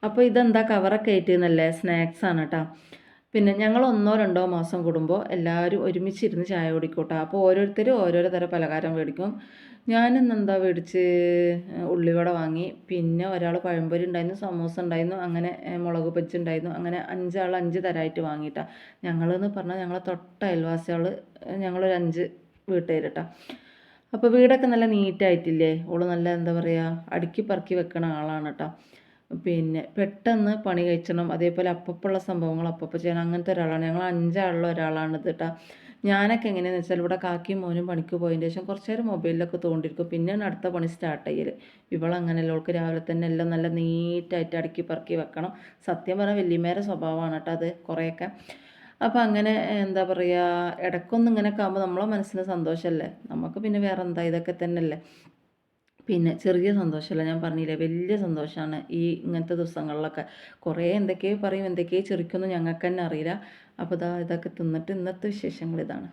അപ്പോൾ ഇതെന്താ കവറൊക്കെ ആയിട്ടെന്നല്ലേ, സ്നാക്സാണ് കേട്ടോ. പിന്നെ ഞങ്ങൾ 1-2 മാസം കൂടുമ്പോൾ എല്ലാവരും ഒരുമിച്ചിരുന്ന് ചായ കുടിക്കും കേട്ടോ. അപ്പോൾ ഓരോരുത്തരും ഓരോരോ തരം പലഹാരം മേടിക്കും. ഞാനിന്ന് എന്താ മേടിച്ച്, ഉള്ളിവട വാങ്ങി. പിന്നെ ഒരാൾ പഴംപൊരി ഉണ്ടായിരുന്നു, സമൂസ ഉണ്ടായിരുന്നു, അങ്ങനെ മുളക് ബജ്ജി ഉണ്ടായിരുന്നു. അങ്ങനെ 5 ആൾ 5 തരമായിട്ട് വാങ്ങിയിട്ടാണ്. ഞങ്ങളെന്ന് പറഞ്ഞാൽ ഞങ്ങളെ തൊട്ട അയൽവാസികൾ, ഞങ്ങളൊരു 5 വീട്ടുകാർ കേട്ടോ. അപ്പോൾ വീടൊക്കെ നല്ല നീറ്റായിട്ടില്ലേ. ഓള് നല്ല എന്താ പറയുക, അടുക്കി പറക്കി വെക്കണ ആളാണ് കേട്ടോ. പിന്നെ പെട്ടെന്ന് പണി കഴിച്ചണം, അതേപോലെ അപ്പപ്പുള്ള സംഭവങ്ങൾ അപ്പപ്പോൾ ചെയ്യണം, അങ്ങനത്തെ ഒരാളാണ്. ഞങ്ങൾ 5 ആളുള്ള ഒരാളാണിത് കേട്ടോ. ഞാനൊക്കെ എങ്ങനെയാണെന്ന് വെച്ചാൽ ഇവിടെ കാക്കിയും മോനും പണിക്ക് പോയതിന് ശേഷം കുറച്ച് നേരം മൊബൈലിലൊക്കെ തോണ്ടിയിരിക്കും, പിന്നെയാണ് അടുത്ത പണി സ്റ്റാർട്ട് ചെയ്യൽ. ഇവളങ്ങനെയല്ല, അവൾക്ക് രാവിലെ തന്നെ എല്ലാം നല്ല നീറ്റായിട്ട് അടുക്കി പറക്കി വെക്കണം. സത്യം പറഞ്ഞാൽ വല്യമ്മേരെ സ്വഭാവമാണ് കേട്ടോ അത് കുറേയൊക്കെ. അപ്പോൾ അങ്ങനെ എന്താ പറയുക, ഇടയ്ക്കൊന്നും ഇങ്ങനെയൊക്കെ ആകുമ്പോൾ നമ്മളെ മനസ്സിന് സന്തോഷമല്ലേ, നമുക്ക് പിന്നെ വേറെ എന്താ, ഇതൊക്കെ തന്നെയല്ലേ. പിന്നെ ചെറിയ സന്തോഷമല്ല, ഞാൻ പറഞ്ഞില്ലേ, വലിയ സന്തോഷമാണ് ഈ ഇങ്ങനത്തെ ദിവസങ്ങളിലൊക്കെ. കുറേ എന്തൊക്കെയോ പറയും, എന്തൊക്കെയോ ചിരിക്കുമെന്ന് ഞങ്ങൾക്ക് തന്നെ അറിയില്ല. അപ്പോൾ ഇതൊക്കെ തിന്നിട്ട് ഇന്നത്തെ വിശേഷങ്ങൾ ഇതാണ്.